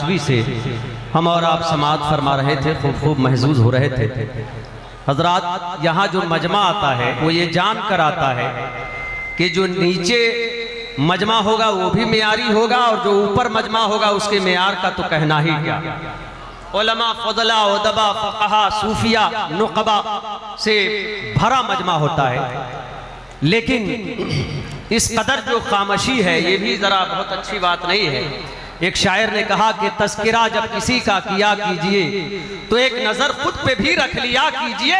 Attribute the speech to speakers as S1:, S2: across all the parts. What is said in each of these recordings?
S1: عاجزی سے ہم اور آپ سماعت فرما رہے تھے، خوب محظوظ ہو رہے تھے۔ حضرات یہاں جو مجمع آتا ہے وہ یہ جان کر آتا ہے کہ جو نیچے مجمع ہوگا وہ بھی معیاری ہوگا، اور جو اوپر مجمع ہوگا اس کے معیار کا تو کہنا ہی کیا۔ علماء، فضلاء، ادباء، فقہاء، صوفیاء، نقباء سے بھرا مجمع ہوتا ہے، لیکن اس قدر جو خاموشی ہے یہ بھی ذرا بہت اچھی بات نہیں ہے۔ ایک شاعر نے کہا کہ تذکرہ جب کسی کا کیا کیجئے تو ایک نظر خود پہ بھی رکھ لیا کیجئے،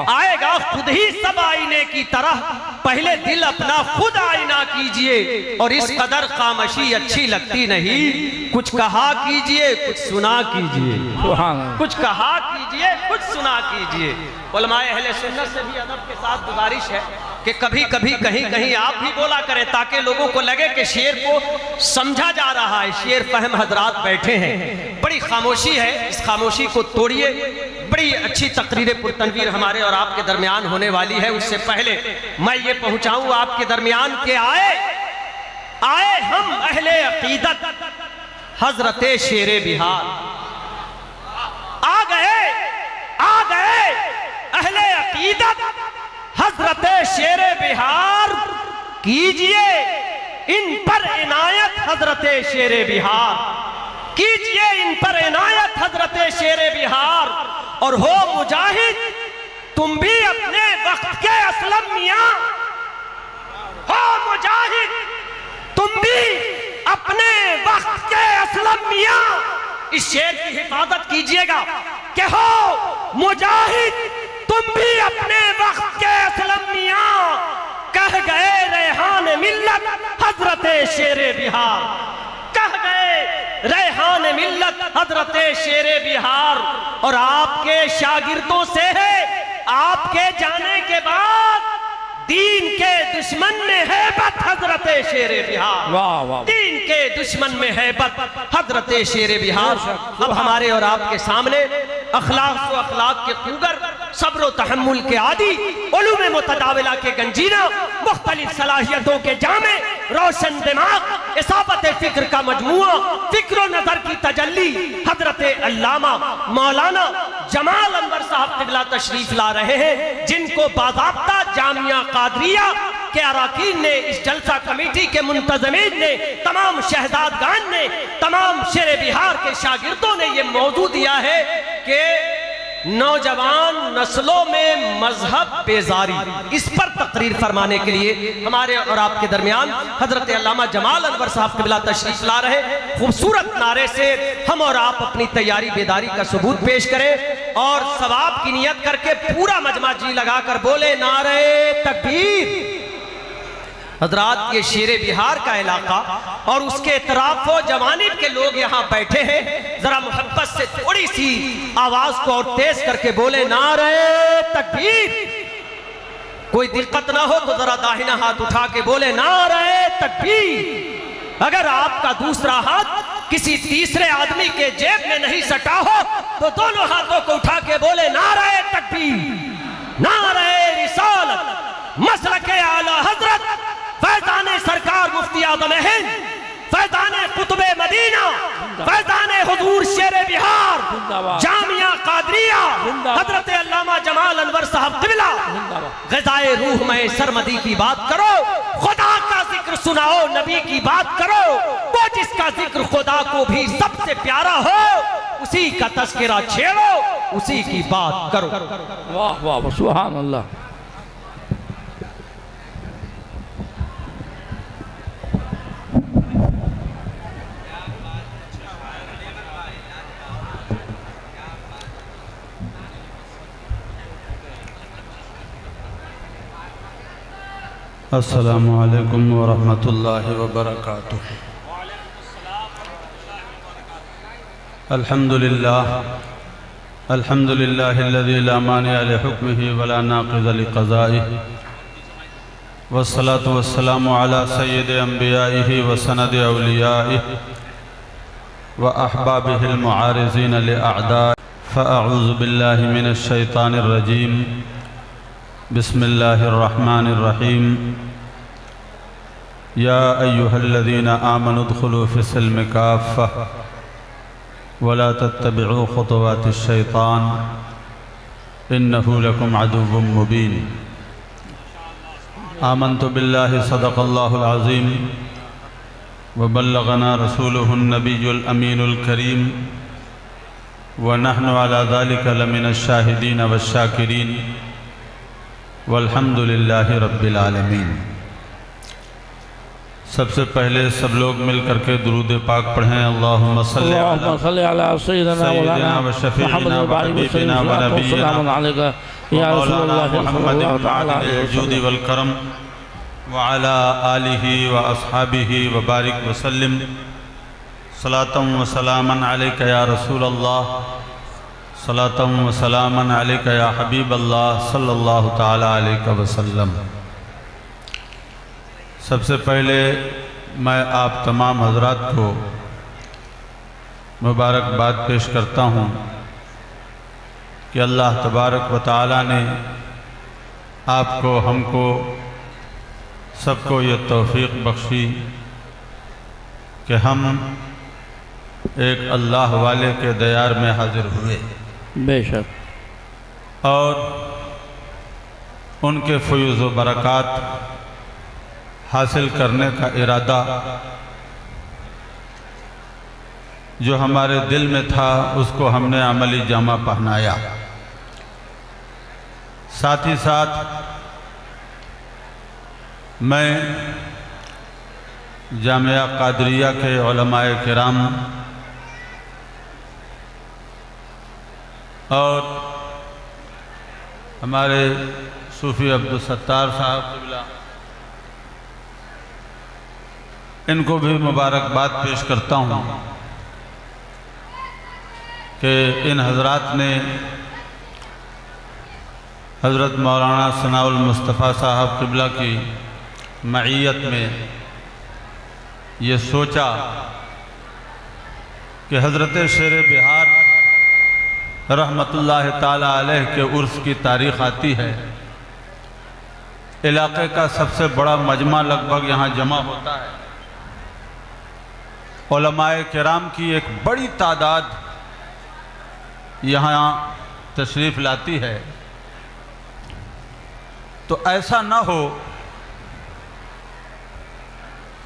S1: آئے گا خود ہی سب آئینے کی طرح، پہلے دل اپنا خود آئینہ کیجئے، اور اس قدر خاموشی اچھی لگتی نہیں، کچھ کہا کیجئے کچھ سنا کیجئے، کچھ کہا کیجئے کچھ سنا کیجئے۔ علماء اہل سنت سے بھی ادب کے ساتھ گزارش ہے کہ کبھی کبھی کہیں کہیں آپ بھی بولا کریں تاکہ لوگوں کو لگے کہ شعر کو سمجھا جا رہا ہے، شعر فہم حضرات بیٹھے ہیں، بڑی خاموشی ہے، اس خاموشی کو توڑیے۔ بڑی اچھی تقریر پرتنویر ہمارے اور آپ کے درمیان ہونے والی ہے، اس سے پہلے میں یہ پہنچاؤں آپ کے درمیان کہ آئے ہم اہل عقیدت حضرت شیر بہار، آ گئے اہل عقیدت حضرت شیر بہار، کیجئے ان پر عنایت حضرت شیر بہار، کیجئے ان پر عنایت حضرت شیر بہار، اور ہو مجاہد تم بھی اپنے وقت کے اسلم میاں، ہو مجاہد تم بھی اپنے وقت کے اسلم میاں، اس شعر کی حفاظت کیجئے گا کہ ہو مجاہد تم بھی اپنے وقت کے اسلم میاں، کہہ گئے ریحان ملت حضرت شیر بہار، کہہ گئے ریحان ملت حضرت شیر بہار، اور آپ کے شاگردوں سے ہے آپ کے جانے کے بعد دین کے دشمن میں ہیبت حضرت شیر بہار، دین کے دشمن میں ہیبت حضرت شیر بہار۔ اب ہمارے اور آپ کے سامنے اخلاق و اخلاق کے خوگر، صبر و تحمل کے عادی، علوم متداولہ کے گنجینہ، مختلف صلاحیتوں کے جامع، روشن دماغ، اصابت فکر کا مجموعہ، فکر و نظر کی تجلی، حضرت علامہ مولانا جمال انور صاحب قبلہ تشریف لا رہے ہیں، جن کو باضابطہ جامعہ قادریہ کے اراکین نے، اس جلسہ کمیٹی کے منتظمین نے، تمام شہزادگان نے، تمام شیر بہار کے شاگردوں نے یہ موضوع دیا ہے کہ نوجوان نسلوں میں مذہب بیزاری، اس پر تقریر فرمانے کے لیے ہمارے اور آپ کے درمیان حضرت علامہ جمال انور صاحب قبلہ تشریف لا رہے۔ خوبصورت نعرے سے ہم اور آپ اپنی تیاری بیداری کا ثبوت پیش کریں، اور ثواب کی نیت کر کے پورا مجمع جی لگا کر بولے نعرہ تکبیر۔ حضرات یہ شیر بہار کا علاقہ اور اس کے اطراف و جوانب کے لوگ یہاں بیٹھے ہیں، ذرا محبت سے تھوڑی سی آواز کو اور تیز کر کے بولے نعرہ تکبیر۔ کوئی دقت نہ ہو تو ذرا داہنا ہاتھ اٹھا کے بولے نعرہ تکبیر۔ اگر آپ کا دوسرا ہاتھ کسی تیسرے آدمی کے جیب میں نہیں سٹا ہو تو دونوں ہاتھوں کو اٹھا کے بولے نعرہ تکبیر، نعرہ رسالت، مسلک اعلی حضرت فیضان سرکار مفتی اعظم ہند، فیضان قطب مدینہ، فیضان حضور شیر بہار، جامعہ قادریہ، حضرت علامہ جمال انور صاحب قبلہ۔ غذائے روح میں سرمدی کی بات کرو، خدا کا ذکر سناؤ، نبی کی بات کرو، وہ جس کا ذکر خدا کو بھی سب سے پیارا ہو، اسی کا تذکرہ چھیڑو، اسی کی بات کرو۔
S2: واہ واہ سبحان اللہ۔
S3: السلام علیکم ورحمۃ اللہ وبرکاتہ۔ الحمد للہ الذی لا مانع لحکمہ ولا ناقض لقضائہ، والصلاة والسلام علی سید انبیائہ وسند اولیائہ واحبابہ المعارضین لأعدائہ۔ فاعوذ باللہ من الشیطان الرجیم، بسم اللہ الرحمن الرحیم۔ یا ایہا الذین آمنوا ادخلوا فی السلم کافہ ولا تتبعوا خطوات الشيطان إنه لكم عدو مبين آمنت بالله صدق الله العظيم وبلغنا رسوله النبي الأمين الكريم ونحن على ذلك لمن الشاهدين والشاكرين والحمد لله رب العالمين۔ سب سے پہلے سب لوگ مل کر کے درود پاک پڑھیں۔ اللہم صلی
S2: علی سیدنا مولانا محمد
S3: وحبیبنا ونبینا مولانا محمد الجود والکرم وعلى آلہ واصحابہ وبارک وسلم صلاۃ و سلاما علیک یا رسول اللہ صلاۃ و سلاما علیک یا حبیب اللہ صلی اللہ تعالی علیہ وسلم۔ سب سے پہلے میں آپ تمام حضرات کو مبارکباد پیش کرتا ہوں کہ اللہ تبارک و تعالی نے آپ کو، ہم کو، سب کو یہ توفیق بخشی کہ ہم ایک اللہ والے کے دیار میں حاضر ہوئے،
S2: بے شک،
S3: اور ان کے فیوز و برکات حاصل کرنے کا ارادہ جو ہمارے دل میں تھا اس کو ہم نے عملی جامہ پہنایا۔ ساتھ ہی ساتھ میں جامعہ قادریہ کے علماء کرام اور ہمارے صوفی عبدالستار صاحب قبلہ، ان کو بھی مبارکباد پیش کرتا ہوں کہ ان حضرات نے حضرت مولانا ثناء المصطفیٰ صاحب قبلہ کی معیت میں یہ سوچا کہ حضرت شیر بہار رحمت اللہ تعالی علیہ کے عرس کی تاریخ آتی ہے، علاقے کا سب سے بڑا مجمع لگ بھگ یہاں جمع ہوتا ہے، علماء کرام کی ایک بڑی تعداد یہاں تشریف لاتی ہے، تو ایسا نہ ہو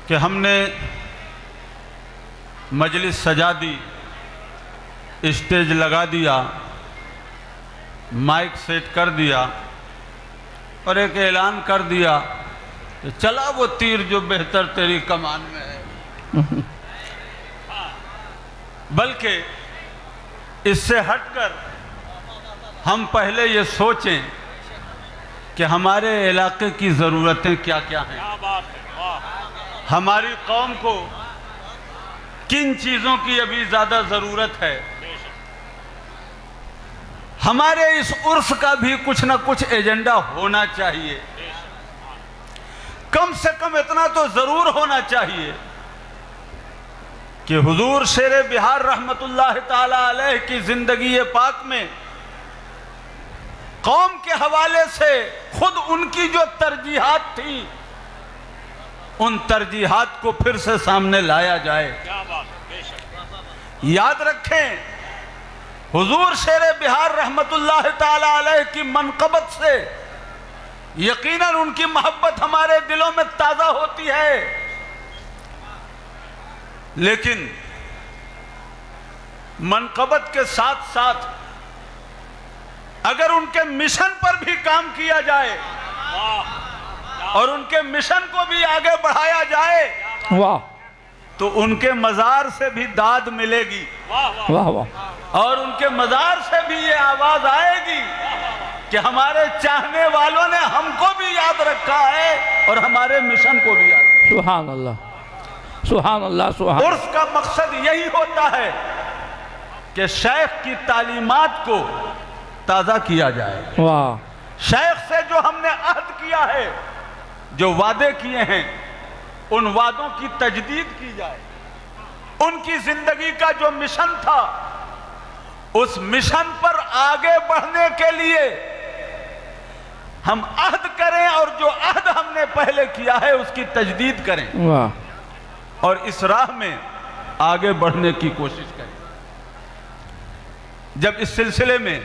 S3: کہ ہم نے مجلس سجا دی، اسٹیج لگا دیا، مائک سیٹ کر دیا اور ایک اعلان کر دیا کہ چلا وہ تیر جو بہتر تیری کمان میں ہے، بلکہ اس سے ہٹ کر ہم پہلے یہ سوچیں کہ ہمارے علاقے کی ضرورتیں کیا کیا ہیں، ہماری قوم کو کن چیزوں کی ابھی زیادہ ضرورت ہے، ہمارے اس عرس کا بھی کچھ نہ کچھ ایجنڈا ہونا چاہیے، کم سے کم اتنا تو ضرور ہونا چاہیے کہ حضور شیر بہار رحمت اللہ تعالی علیہ کی زندگی پاک میں قوم کے حوالے سے خود ان کی جو ترجیحات تھی، ان ترجیحات کو پھر سے سامنے لایا جائے۔ یاد رکھیں حضور شیر بہار رحمت اللہ تعالی علیہ کی منقبت سے یقیناً ان کی محبت ہمارے دلوں میں تازہ ہوتی ہے، لیکن منقبت کے ساتھ ساتھ اگر ان کے مشن پر بھی کام کیا جائے اور ان کے مشن کو بھی آگے بڑھایا جائے
S2: واہ،
S3: تو ان کے مزار سے بھی داد ملے گی،
S2: واہ واہ،
S3: اور ان کے مزار سے بھی یہ آواز آئے گی کہ ہمارے چاہنے والوں نے ہم کو بھی یاد رکھا ہے اور ہمارے مشن کو بھی یاد رکھا۔
S2: سبحان اللہ، سبحان اللہ، سبحان اللہ۔
S3: عرس کا مقصد یہی ہوتا ہے کہ شیخ کی تعلیمات کو تازہ کیا جائے،
S2: واہ،
S3: شیخ سے جو ہم نے عہد کیا ہے، جو وعدے کیے ہیں، ان وعدوں کی تجدید کی جائے، ان کی زندگی کا جو مشن تھا اس مشن پر آگے بڑھنے کے لیے ہم عہد کریں اور جو عہد ہم نے پہلے کیا ہے اس کی تجدید کریں
S2: واہ،
S3: اور اس راہ میں آگے بڑھنے کی کوشش کریں۔ جب اس سلسلے میں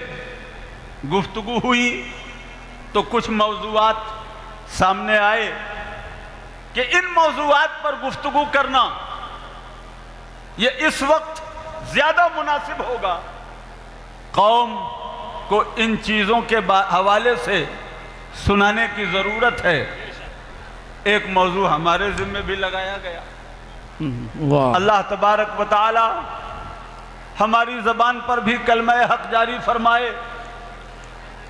S3: گفتگو ہوئی تو کچھ موضوعات سامنے آئے کہ ان موضوعات پر گفتگو کرنا یہ اس وقت زیادہ مناسب ہوگا. قوم کو ان چیزوں کے حوالے سے سنانے کی ضرورت ہے. ایک موضوع ہمارے ذمہ بھی لگایا گیا. اللہ تبارک و تعالی ہماری زبان پر بھی کلمہ حق جاری فرمائے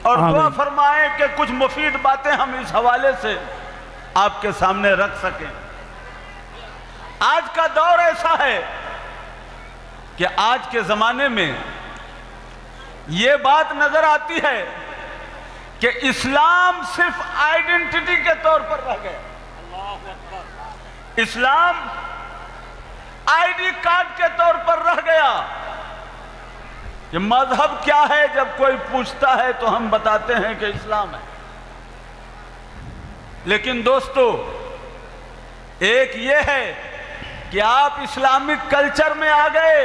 S3: اور دعا فرمائے کہ کچھ مفید باتیں ہم اس حوالے سے آپ کے سامنے رکھ سکیں. آج کا دور ایسا ہے کہ آج کے زمانے میں یہ بات نظر آتی ہے کہ اسلام صرف آئیڈینٹی کے طور پر رہ گیا. اسلام آئی ڈی کارڈ کے طور پر رہ گیا کہ مذہب کیا ہے جب کوئی پوچھتا ہے تو ہم بتاتے ہیں کہ اسلام ہے. لیکن دوستو ایک یہ ہے کہ آپ اسلامک کلچر میں آ گئے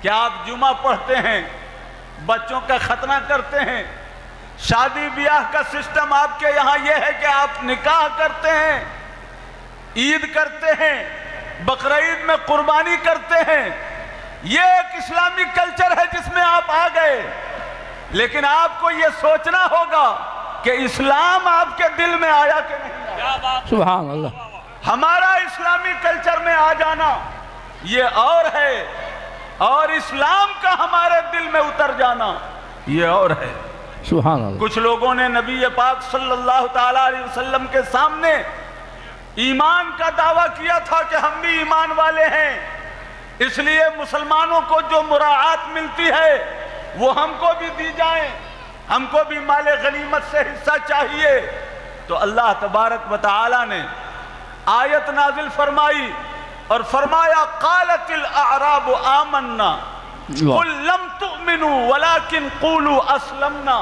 S3: کہ آپ جمعہ پڑھتے ہیں, بچوں کا ختنہ کرتے ہیں, شادی بیاہ کا سسٹم آپ کے یہاں یہ ہے کہ آپ نکاح کرتے ہیں, عید کرتے ہیں, بقرعید میں قربانی کرتے ہیں. یہ ایک اسلامی کلچر ہے جس میں آپ آ گئے. لیکن آپ کو یہ سوچنا ہوگا کہ اسلام آپ کے دل میں آیا کہ نہیں آیا.
S2: سبحان اللہ.
S3: ہمارا اسلامی کلچر میں آ جانا یہ اور ہے, اور اسلام کا ہمارے دل میں اتر جانا یہ اور ہے.
S2: سبحان اللہ.
S3: کچھ لوگوں نے نبی پاک صلی اللہ تعالیٰ علیہ وسلم کے سامنے ایمان کا دعویٰ کیا تھا کہ ہم بھی ایمان والے ہیں, اس لیے مسلمانوں کو جو مراعات ملتی ہے وہ ہم کو بھی دی جائیں, ہم کو بھی مال غنیمت سے حصہ چاہیے. تو اللہ تبارک و تعالی نے آیت نازل فرمائی اور فرمایا قالت الاعراب آمنا قل لم تؤمنوا ولكن قولوا اسلمنا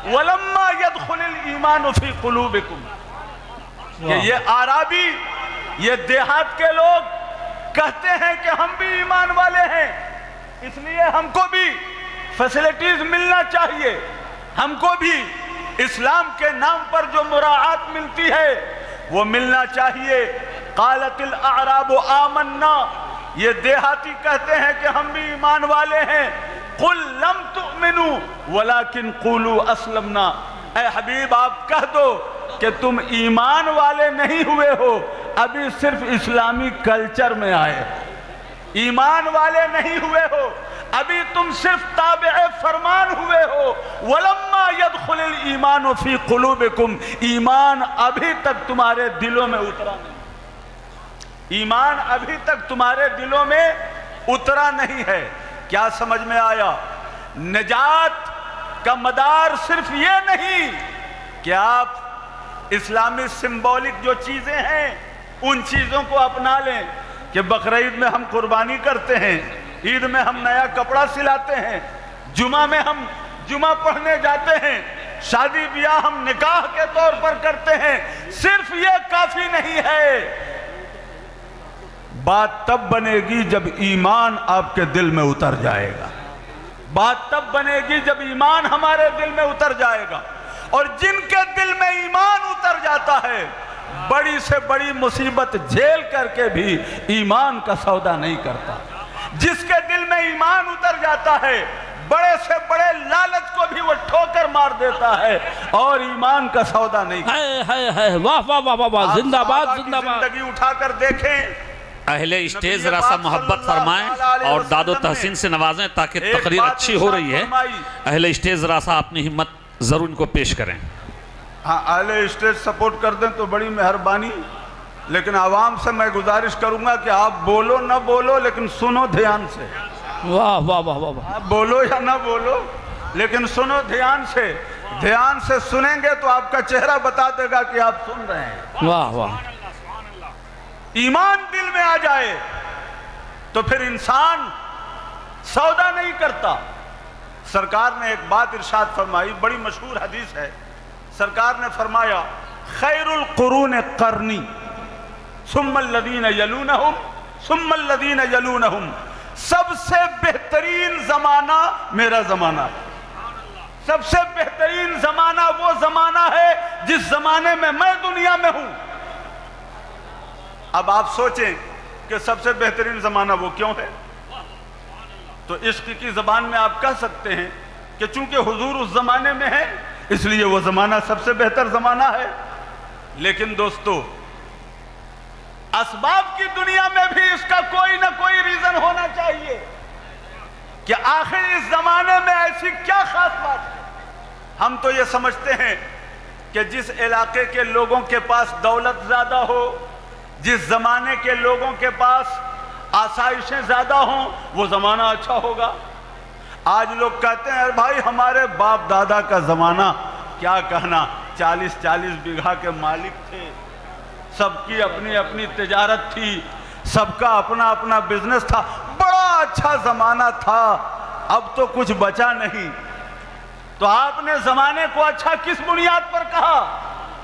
S3: ولما يدخل الايمان في قلوبكم. کہ یہ اعرابی, یہ دیہات کے لوگ کہتے ہیں کہ ہم بھی ایمان والے ہیں, اس لیے ہم کو بھی فیسلٹیز ملنا چاہیے, ہم کو بھی اسلام کے نام پر جو مراعات ملتی ہے وہ ملنا چاہیے. قالت الاعراب آمنا, یہ دیہاتی کہتے ہیں کہ ہم بھی ایمان والے ہیں. قل لم تؤمنوا ولكن قولوا اسلمنا. اے حبیب آپ کہہ دو کہ تم ایمان والے نہیں ہوئے ہو, ابھی صرف اسلامی کلچر میں آئے. ایمان والے نہیں ہوئے ہو, ابھی تم صرف تابع فرمان ہوئے ہو. وَلَمَّا يَدْخُلِ الْإِيمَانُ فِي قُلُوبِكُمْ, ایمان ابھی تک تمہارے دلوں میں اترا نہیں. ایمان ابھی تک تمہارے دلوں میں اترا نہیں ہے. کیا سمجھ میں آیا؟ نجات کا مدار صرف یہ نہیں کہ آپ اسلامی سمبولک جو چیزیں ہیں ان چیزوں کو اپنا لیں کہ بقرعید میں ہم قربانی کرتے ہیں, عید میں ہم نیا کپڑا سلاتے ہیں, جمعہ میں ہم جمعہ پڑھنے جاتے ہیں, شادی بیاہ ہم نکاح کے طور پر کرتے ہیں. صرف یہ کافی نہیں ہے. بات تب بنے گی جب ایمان آپ کے دل میں اتر جائے گا. بات تب بنے گی جب ایمان ہمارے دل میں اتر جائے گا. اور جن کے دل میں ایمان اتر جاتا ہے بڑی سے بڑی مصیبت جھیل کر کے بھی ایمان کا سودا نہیں کرتا. جس کے دل میں ایمان اتر جاتا ہے بڑے سے بڑے لالچ کو بھی وہ ٹھوکر مار دیتا ہے اور ایمان کا سودا نہیں کرتا.
S2: واہ واہ واہ واہ, زندہ باد زندہ باد.
S3: زندگی اٹھا کر دیکھیں.
S4: اہل اسٹیج ذرا سا محبت فرمائیں اور داد و تحسین سے نوازیں تاکہ تقریر اچھی ہو رہی ہے. اہل اسٹیج ذرا سا اپنی ہمت ضرور ان کو پیش کریں.
S3: ہاں اہل اسٹیج سپورٹ کر دیں تو بڑی مہربانی. لیکن عوام سے میں گزارش کروں گا کہ آپ بولو نہ بولو لیکن سنو دھیان سے.
S2: واہ واہ واہ واہ.
S3: آپ بولو یا نہ بولو لیکن سنو دھیان سے. دھیان سے سنیں گے تو آپ کا چہرہ بتا دے گا کہ آپ سن رہے ہیں.
S2: واہ واہ.
S3: ایمان دل میں آ جائے تو پھر انسان سودا نہیں کرتا. سرکار نے ایک بات ارشاد فرمائی, بڑی مشہور حدیث ہے. سرکار نے فرمایا خیر القرون قرنی ثم الذین یلونہم ثم الذین یلونہم. سب سے بہترین زمانہ میرا زمانہ ہے. سب سے بہترین زمانہ وہ زمانہ ہے جس زمانے میں میں دنیا میں ہوں. اب آپ سوچیں کہ سب سے بہترین زمانہ وہ کیوں ہے؟ تو عشق کی زبان میں آپ کہہ سکتے ہیں کہ چونکہ حضور اس زمانے میں ہے اس لیے وہ زمانہ سب سے بہتر زمانہ ہے. لیکن دوستو اسباب کی دنیا میں بھی اس کا کوئی نہ کوئی ریزن ہونا چاہیے کہ آخر اس زمانے میں ایسی کیا خاص بات ہے. ہم تو یہ سمجھتے ہیں کہ جس علاقے کے لوگوں کے پاس دولت زیادہ ہو، جس زمانے کے لوگوں کے پاس آسائشیں زیادہ ہوں، وہ زمانہ اچھا ہوگا. آج لوگ کہتے ہیں بھائی ہمارے باپ دادا کا زمانہ کیا کہنا، 40 بیگھہ کے مالک تھے، سب کی اپنی اپنی تجارت تھی، سب کا اپنا اپنا بزنس تھا، بڑا اچھا زمانہ تھا. اب تو کچھ بچا نہیں. تو آپ نے زمانے کو اچھا کس بنیاد پر کہا؟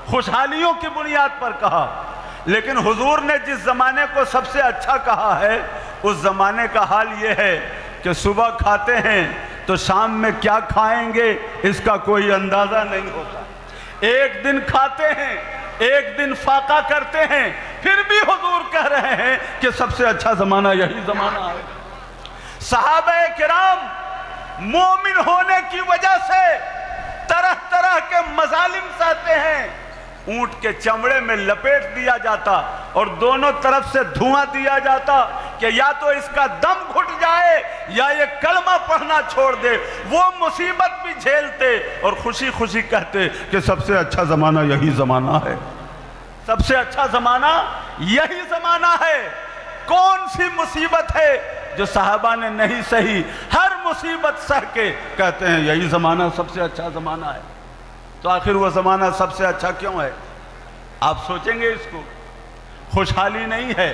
S3: خوشحالیوں کی بنیاد پر کہا. لیکن حضور نے جس زمانے کو سب سے اچھا کہا ہے اس زمانے کا حال یہ ہے کہ صبح کھاتے ہیں تو شام میں کیا کھائیں گے اس کا کوئی اندازہ نہیں ہوتا. ایک دن کھاتے ہیں، ایک دن فاقہ کرتے ہیں، پھر بھی حضور کہہ رہے ہیں کہ سب سے اچھا زمانہ یہی زمانہ ہے. صحابہ کرام مومن ہونے کی وجہ سے طرح طرح کے مظالم سہتے ہیں. اونٹ کے چمڑے میں لپیٹ دیا جاتا اور دونوں طرف سے دھواں دیا جاتا کہ یا تو اس کا دم گھٹ جائے یا یہ کلمہ پڑھنا چھوڑ دے. وہ مصیبت بھی جھیلتے اور خوشی خوشی کہتے کہ سب سے اچھا زمانہ یہی زمانہ ہے. سب سے اچھا زمانہ یہی زمانہ ہے. کون سی مصیبت ہے جو صحابہ نے نہیں سہی؟ ہر مصیبت سہ کے کہتے ہیں یہی زمانہ سب سے اچھا زمانہ ہے. تو آخر وہ زمانہ سب سے اچھا کیوں ہے؟ آپ سوچیں گے اس کو. خوشحالی نہیں ہے،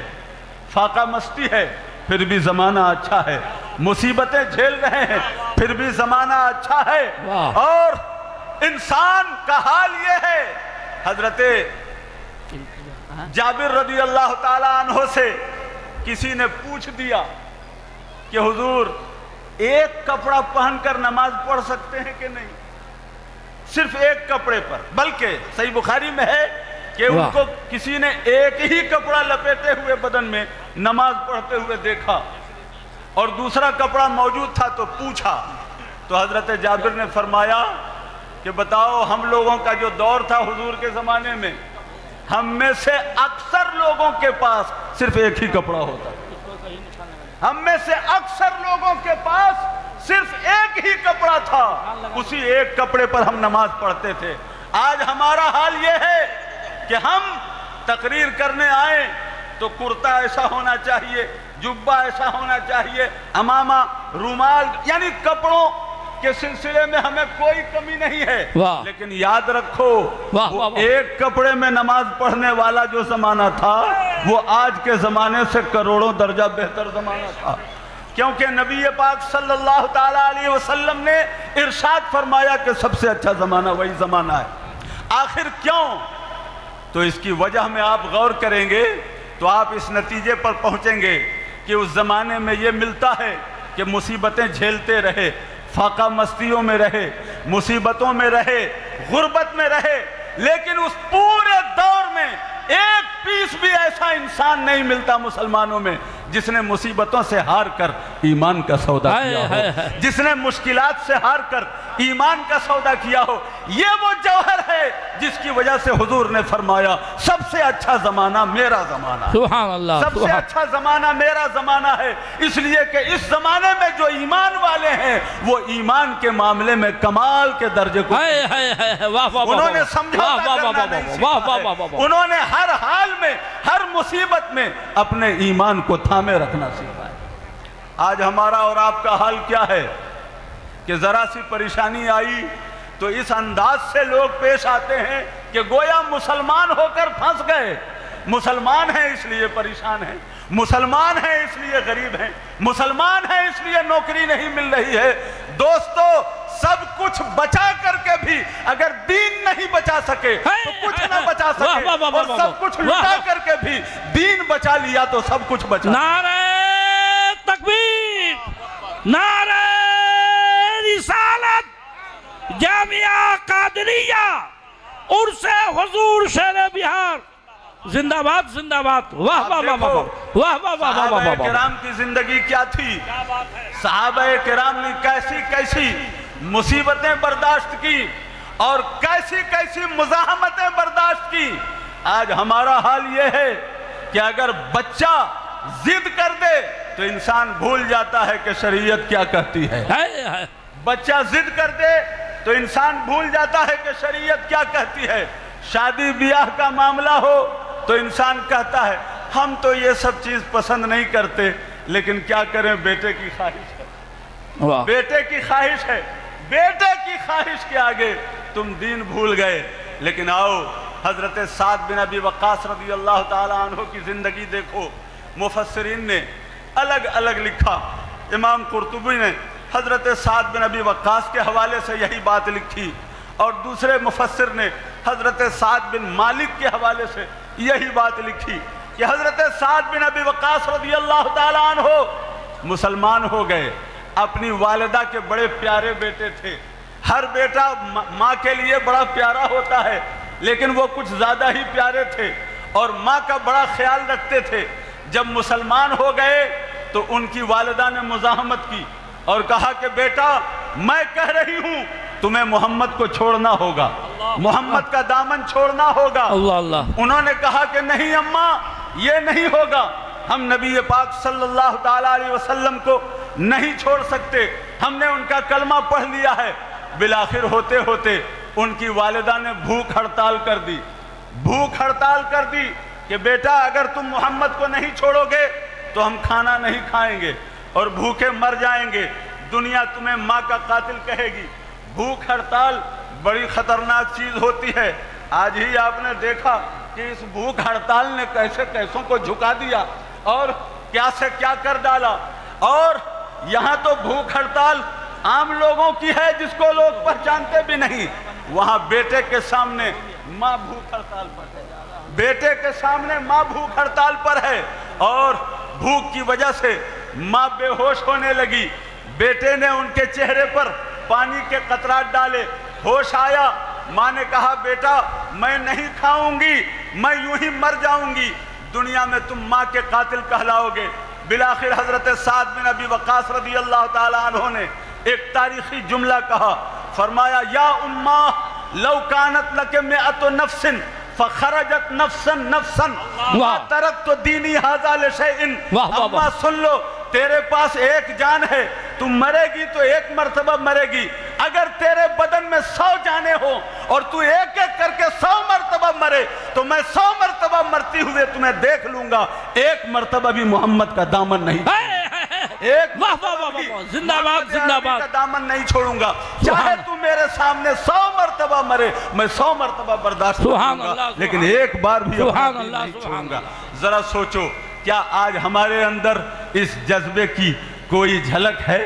S3: فاقہ مستی ہے، پھر بھی زمانہ اچھا ہے. مصیبتیں جھیل رہے ہیں پھر بھی زمانہ اچھا ہے. اور انسان کا حال یہ ہے. حضرت جابر رضی اللہ تعالی عنہ سے کسی نے پوچھ دیا کہ حضور ایک کپڑا پہن کر نماز پڑھ سکتے ہیں کہ نہیں؟ صرف ایک کپڑے پر. بلکہ صحیح بخاری میں ہے کہ ان کو کسی نے ایک ہی کپڑا لپیٹے ہوئے بدن میں نماز پڑھتے ہوئے دیکھا اور دوسرا کپڑا موجود تھا تو پوچھا. تو حضرت جابر نے فرمایا کہ بتاؤ ہم لوگوں کا جو دور تھا حضور کے زمانے میں، ہم میں سے اکثر لوگوں کے پاس صرف ایک ہی کپڑا ہوتا. ہم میں سے اکثر لوگوں کے پاس صرف ایک ہی کپڑا تھا، اسی ایک کپڑے پر ہم نماز پڑھتے تھے. آج ہمارا حال یہ ہے کہ ہم تقریر کرنے آئیں تو کرتا ایسا ہونا چاہیے، جبہ ایسا ہونا چاہیے، امامہ، رومال، یعنی کپڑوں کے سلسلے میں ہمیں کوئی کمی نہیں ہے. لیکن یاد رکھو وہ ایک کپڑے میں نماز پڑھنے والا جو زمانہ تھا وہ آج کے زمانے سے کروڑوں درجہ بہتر زمانہ تھا. کیونکہ نبی پاک صلی اللہ تعالیٰ علیہ وسلم نے ارشاد فرمایا کہ سب سے اچھا زمانہ وہی زمانہ ہے. آخر کیوں؟ تو اس کی وجہ میں آپ غور کریں گے تو آپ اس نتیجے پر پہنچیں گے کہ اس زمانے میں یہ ملتا ہے کہ مصیبتیں جھیلتے رہے، فاقہ مستیوں میں رہے، مصیبتوں میں رہے، غربت میں رہے. لیکن اس پورے دور میں ایک پیس بھی ایسا انسان نہیں ملتا مسلمانوں میں جس نے مصیبتوں سے ہار کر ایمان کا سودا کیا ہو، جس نے مشکلات سے ہار کر ایمان کا سودا کیا ہو. یہ وہ جوہر ہے جس کی وجہ سے حضور نے فرمایا سب سے اچھا زمانہ میرا زمانہ ہے.
S2: سبحان اللہ.
S3: سب سے اچھا زمانہ میرا زمانہ ہے، اس لیے کہ اس زمانے میں جو ایمان والے ہیں وہ ایمان کے معاملے میں کمال کے درجے کو انہوں نے سمجھوتا کرنا نہیں سیکھا ہے. انہوں نے ہر حال میں، ہر مصیبت میں اپنے ایمان کو تھامے رکھنا سیکھا ہے. آج ہمارا اور آپ کا حال کیا ہے کہ ذرا سی پریشانی آئی تو اس انداز سے لوگ پیش آتے ہیں کہ گویا مسلمان ہو کر پھنس گئے. مسلمان ہیں اس لیے پریشان ہیں، مسلمان ہیں اس لیے غریب ہیں، مسلمان ہیں اس لیے نوکری نہیں مل رہی ہے. دوستو سب کچھ بچا کر کے بھی اگر دین نہیں بچا سکے تو کچھ نہ بچا سکے، اور سب کچھ لٹا کر کے بھی دین بچا لیا تو سب کچھ بچا.
S2: نعرہ تکبیر. نعرہ رسالت جامعہ قادریہ عرس حضور شہر بہار زندہ باد زندہ باد واہ واہ واہ واہ واہ واہ واہ واہ واہ
S3: صحابہ کرام کی زندگی کیا تھی صحابہ کرام نے کیسی کیسی مصیبتیں برداشت کی اور کیسی کیسی مزاحمتیں برداشت کی آج ہمارا حال یہ ہے کہ اگر بچہ ضد کر دے تو انسان بھول جاتا ہے کہ شریعت کیا کہتی ہے بچہ ضد کر دے تو انسان بھول جاتا ہے کہ شریعت کیا کہتی ہے شادی بیاہ کا معاملہ ہو تو انسان کہتا ہے ہم تو یہ سب چیز پسند نہیں کرتے لیکن کیا کریں بیٹے کی خواہش ہے بیٹے کی خواہش ہے بیٹے کی خواہش کے آگے تم دین بھول گئے لیکن آؤ حضرت سعد بن ابی وقاص رضی اللہ تعالیٰ عنہ کی زندگی دیکھو مفسرین نے الگ الگ لکھا امام قرطبی نے حضرت سعد بن ابی وقاص کے حوالے سے یہی بات لکھی اور دوسرے مفسر نے حضرت سعد بن مالک کے حوالے سے یہی بات لکھی کہ حضرت سعد بن ابی وقاص رضی اللہ تعالیٰ عنہ مسلمان ہو گئے اپنی والدہ کے بڑے پیارے بیٹے تھے ہر بیٹا ماں کے لیے بڑا پیارا ہوتا ہے لیکن وہ کچھ زیادہ ہی پیارے تھے اور ماں کا بڑا خیال رکھتے تھے جب مسلمان ہو گئے تو ان کی والدہ نے مزاحمت کی اور کہا کہ بیٹا میں کہہ رہی ہوں تمہیں محمد کو چھوڑنا ہوگا محمد کا دامن چھوڑنا ہوگا انہوں نے کہا کہ نہیں اماں یہ نہیں ہوگا ہم نبی پاک صلی اللہ تعالیٰ علیہ وسلم کو نہیں چھوڑ سکتے ہم نے ان کا کلمہ پڑھ لیا ہے بالآخر ہوتے ہوتے ان کی والدہ نے بھوک ہڑتال کر دی بھوک ہڑتال کر دی کہ بیٹا اگر تم محمد کو نہیں چھوڑو گے تو ہم کھانا نہیں کھائیں گے اور بھوکے مر جائیں گے دنیا تمہیں ماں کا قاتل کہے گی بھوک ہڑتال بڑی خطرناک چیز ہوتی ہے آج ہی آپ نے دیکھا کہ اس بھوک ہڑتال نے کیسے کیسوں کو جھکا دیا اور کیا سے کیا کر ڈالا اور یہاں تو بھوک ہڑتال عام لوگوں کی ہے جس کو لوگ پہچانتے بھی نہیں وہاں بیٹے کے سامنے ماں بھوک ہڑتال پر ہے بیٹے کے سامنے ماں بھوک ہڑتال پر ہے اور بھوک کی وجہ سے ماں بے ہوش ہونے لگی بیٹے نے ان کے چہرے پر پانی کے قطرات ڈالے ہوش آیا ماں نے کہا بیٹا میں نہیں کھاؤں گی میں یوں ہی مر جاؤں گی دنیا میں تم ماں کے قاتل کہلاؤ گے بالآخر حضرت سعد بن ابی وقاص رضی اللہ تعالیٰ عنہ نے ایک تاریخی جملہ کہا فرمایا یا اماں لو کانت لک مئۃ نفس فخرجت نفسا نفسا ما ترکت دینی ھذا لشیء اماں سن لو تیرے پاس ایک جان ہے تم مرے گی تو ایک مرتبہ مرے گی اگر تیرے بدن میں 100 جانیں ہوں اور تو ایک ایک کر کے 100 مرتبہ مرے تو میں 100 مرتبہ مرتی ہوئے تمہیں دیکھ لوں گا ایک مرتبہ بھی محمد کا دامن نہیں ایک
S2: زندہ باد زندہ باد
S3: کا دامن نہیں چھوڑوں گا چاہے تو میرے سامنے 100 مرتبہ مرے میں 100 مرتبہ برداشت کروں گا لیکن ایک بار بھی نہیں چھوڑوں گا ذرا سوچو کیا آج ہمارے اندر اس جذبے کی کوئی جھلک ہے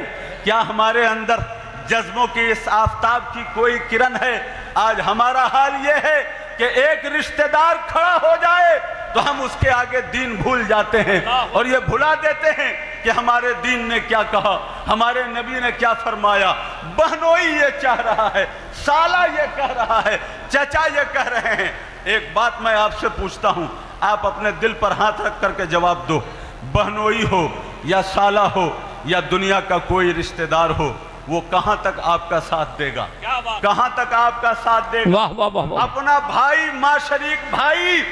S3: کیا ہمارے اندر جذبوں کی اس آفتاب کی کوئی کرن ہے آج ہمارا حال یہ ہے کہ ایک رشتہ دار کھڑا ہو جائے تو ہم اس کے آگے دین بھول جاتے ہیں اور یہ بھلا دیتے ہیں کہ ہمارے دین نے کیا کہا ہمارے نبی نے کیا فرمایا بہنوئی یہ چاہ رہا ہے سالہ یہ کہہ رہا ہے چچا یہ کہہ رہے ہیں ایک بات میں آپ سے پوچھتا ہوں آپ اپنے دل پر ہاتھ رکھ کر کے جواب دو بہنوئی ہو یا سالہ ہو یا دنیا کا کوئی رشتہ دار ہو وہ کہاں تک آپ کا ساتھ دے گا کہاں تک آپ کا ساتھ دے گا اپنا بھائی ماں شریک بھائی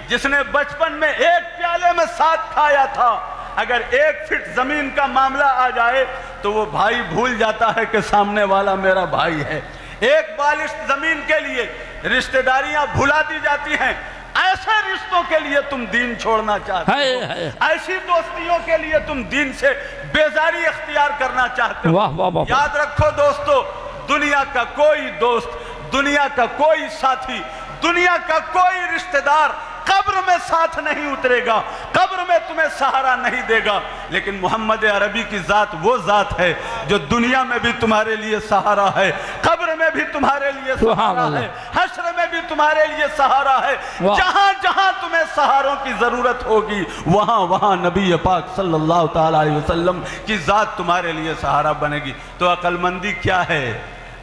S3: جس نے بچپن میں ایک پیالے میں ساتھ کھایا تھا اگر 1 فٹ زمین کا معاملہ آ جائے تو وہ بھائی بھول جاتا ہے کہ سامنے والا میرا بھائی ہے ایک بالش زمین کے لیے رشتہ داریاں بھلا دی جاتی ہیں ایسے رشتوں کے لیے تم دین چھوڑنا چاہتے ہو ایسی دوستیوں کے لیے تم دین سے بیزاری اختیار کرنا چاہتے ہو یاد رکھو دوستو دنیا کا کوئی دوست دنیا کا کوئی ساتھی دنیا کا کوئی رشتہ دار قبر میں ساتھ نہیں اترے گا، قبر میں تمہیں سہارا نہیں دے گا، لیکن محمد عربی کی ذات وہ ذات ہے جو دنیا میں بھی تمہارے لیے سہارا ہے، قبر میں بھی تمہارے لیے سہارا ہے، حشر میں بھی تمہارے لیے سہارا ہے، جہاں جہاں تمہیں سہاروں کی ضرورت ہوگی وہاں وہاں نبی پاک صلی اللہ تعالیٰ علیہ وسلم کی ذات تمہارے لیے سہارا بنے گی۔ تو عقل مندی کیا ہے؟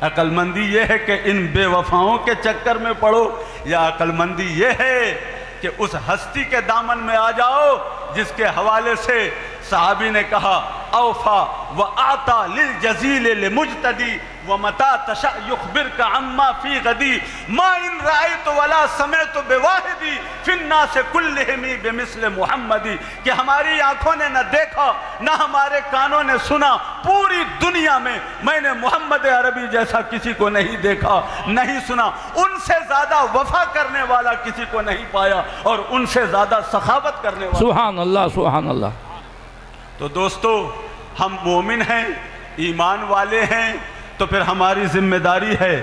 S3: عقل مندی یہ ہے کہ ان بے وفاؤں کے چکر میں پڑو، یا عقل مندی یہ ہے کہ اس ہستی کے دامن میں آ جاؤ جس کے حوالے سے صحابی نے کہا اوفا وآتا للجزیل لمجتدی ومتا تشاء یخبرک عما فی غدی ما ان رأیت ولا سمعت بواحدی فی الناس کلہم بمثل محمدی، کہ ہماری آنکھوں نے نہ دیکھا نہ ہمارے کانوں نے سنا، پوری دنیا میں نے محمد عربی جیسا کسی کو نہیں دیکھا نہیں سنا، ان سے زیادہ وفا کرنے والا کسی کو نہیں پایا اور ان سے زیادہ سخاوت کرنے والا۔
S2: سبحان اللہ سبحان اللہ۔
S3: تو دوستو، ہم مومن ہیں، ایمان والے ہیں، تو پھر ہماری ذمہ داری ہے